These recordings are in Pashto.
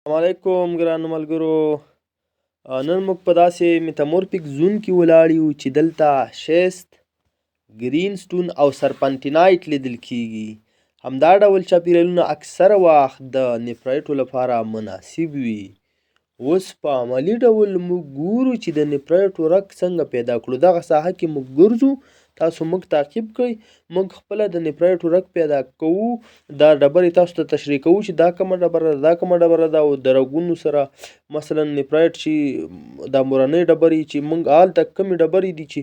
السلام علیکم ګرانو ملګرو. نن موږ په داسې میتامورفیک زون کې ولاړ یو چې دلته شیست، ګرین سټون او سرپنټینایټ لیدل کیږي. همدا ډول چاپیریالونه اکثره وخت د نیفرایټو لپاره مناسب وي. اوس په عملي ډول موږ ګورو چې د نیفرایټو رګ څنګه پیدا کړو. دغه ساحه کې موږ ګرځو، تاسو موږ تعقیب کړئ. موږ خپله د نیفرایټو رګ پیدا کوو. دا ډبرې تاسو ته تشریح کوو چې دا کومه ډبره ده، دا کومه ډبره ده، او د رګونو سره مثلا نیفرایټ چې دا مورنۍ ډبرې چې موږ هلته کومې ډبرې دي چې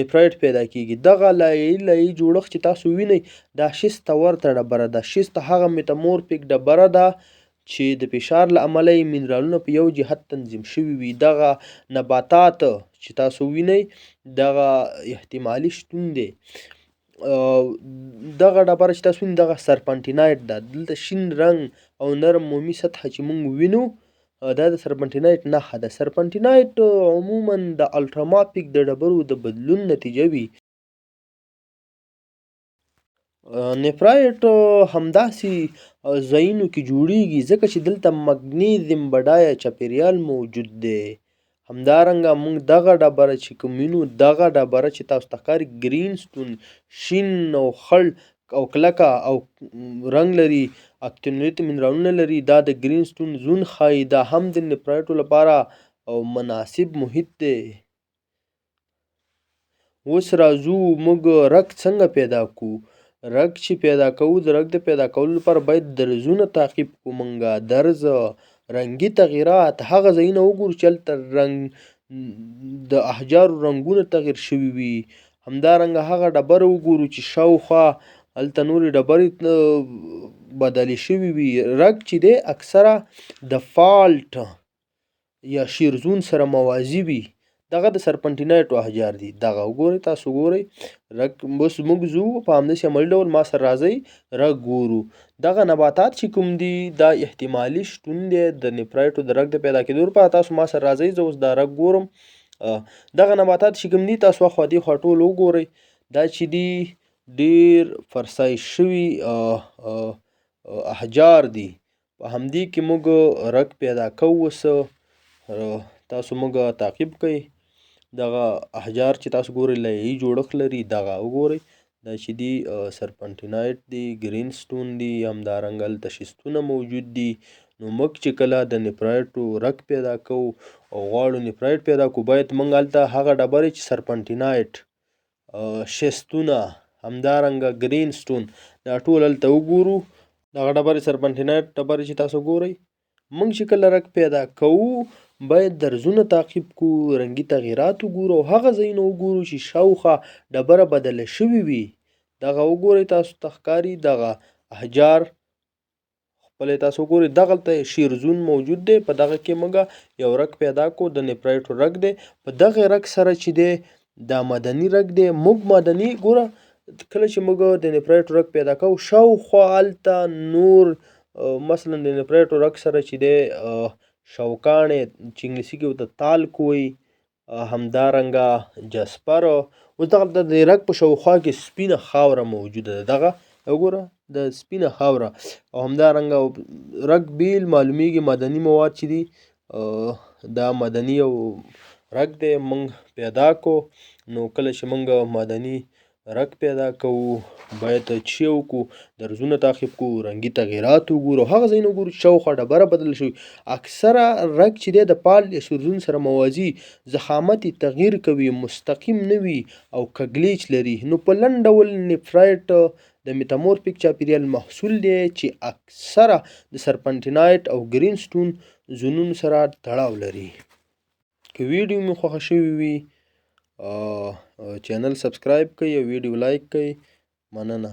نیفرایټ پیدا کیږي. دغه لایي جوړښت چې تاسو وینئ دا شیست ته ورته ډبره ده. شیست هغه میتامورفیک ډبره ده چې د فشار له امله یې منرالونه په یو جهت تنظیم شوي وي. دغه نباتات چې تاسو وینئ دغه احتمالي شتون دی. دغه ډبره چې تاسو وینئ دغه سرپنټینایټ ده. دلته شین رنګ او نرم مومي سطحه چې موږ وینو دا د سرپنټینایټ نښه ده. سرپنټینایټ عموما د الټرامافیک د ډبرو د بدلون نتیجه وي. نیفرایټ همداسې ځایونو کې جوړیږي ځکه چې دلته مګنیزیم بډایه چاپیریال موجود دی. همدارنګه موږ دغه ډبره چې کوم وینو، دغه ډبره چې تاسو ته ښکاري ګرین سټون، شین او خړ او کلکه او رنګ لري، اکتینویت منرالونه لري، دا د ګرین سټون زون ښایي. دا هم د نیفرایټو لپاره مناسب محیط دی. اوس راځو موږ رګ څنګه پیدا کړو. رګ چې پیدا کوو، د رګ د پیدا کولو لپاره باید درزونه تعقیب کړو. موږ درز، رنګي تغییرات، هغه ځایونه وګورو چې هلته د احجارو رنګونه تغییر شوي وي. همدارنګه هغه ډبره وګورو چې شاوخوا هلته نورې ډبرې بدلې شوي وي. رګ چې دی اکثره د فالټ یا شیرزون سره موازي وي. دغه د سرپنټینایټو احجار دي. دغه وګورئ، تاسو ګورئ رګ. اوس موږ ځو په همداسې عملي ډول ما سره راځئ رګ ګورو. دغه نباتات چې کوم دي دا احتمالي شتون دی د نیفرایټو د رګ د پیدا کېدو لپاره. تاسو ما سره راځئ، زه اوس دا رګ ګورم. دغه نباتات چې کوم دي تاسو اخوا دېخوا ټول وګورئ. دا چې دي ډېر فرسایش شوي احجار دي. په همدې کې موږ رګ پیدا کوو. اوس تاسو موږ تعقیب کړئ. دغه احجار چې تاسو ګورئ لایي جوړښت لري. دغه وګورئ، دا چې دي سرپنټینایټ دي، ګرین سټون دي، همدارنګه هلته شیستونه موجود دي. نو موږ چې کله د نیفرایټو رګ پیدا کوو او غواړو نیفرایټ پیدا کړو، باید موږ هلته هغه ډبرې چې سرپنټینایټ، شیستونه، همدارنګه ګرین سټون دا ټول هلته وګورو. دغه ډبرې سرپنټینایټ ډبرې چې تاسو ګورئ. موږ چې کله رګ پیدا کوو باید درزونه تعقیب کړو، رنګي تغییرات وګورو او هغه ځایونه وګورو چې شاوخوا ډبره بدله شوې وي. دغه وګورئ، تاسو ته ښکاري دغه احجار خپله تاسو وګورئ. دغلته شیرزون موجود دی. په دغه کې موږ یو رګ پیدا کړو، د نیفرایټو رګ دی. په دغه رګ سره چې دی دا مدني رګ دی. موږ مدني ګوره کله چې موږ د نیفرایټو رګ پیدا کوو شاوخوا هلته نور مثلا د نیفرایټو رګ سره چې دی شوکاڼې چې انګلیسي کې ورته تالک وایي، همدارنګه جسپر. اوس دغلته د رګ په شاوخوا کې سپینه خاوره موجوده ده. دغه وګوره د سپینه خاوره او همدارنګه رګ بیل معلومیږي. مدني مواد چې دي دا مدني یو رګ دی موږ پیدا کړو. نو کله چې موږ مدني رګ پیدا کوو باید څه وکړو؟ درزونه تعقیب کړو، رنګي تغییرات وګورو، هغه ځایونه وګورو چې شاوخوا ډبره بدله شوې. اکثره رګ چې دی د فالټ یا شیرزون سره موازي، ضخامت یې تغییر کوي، مستقیم نه وي او کږلېچ لري. نو په لنډ ډول نیفرایټ د میتامورفیک چاپیریال محصول دی چې اکثره د سرپنټینایټ او ګرین سټون زونونو سره تړاو لري. که ویډیو مې خوښه شوې وي چینل سبسکرایب کړئ او ویډیو لایک کړئ. مننه.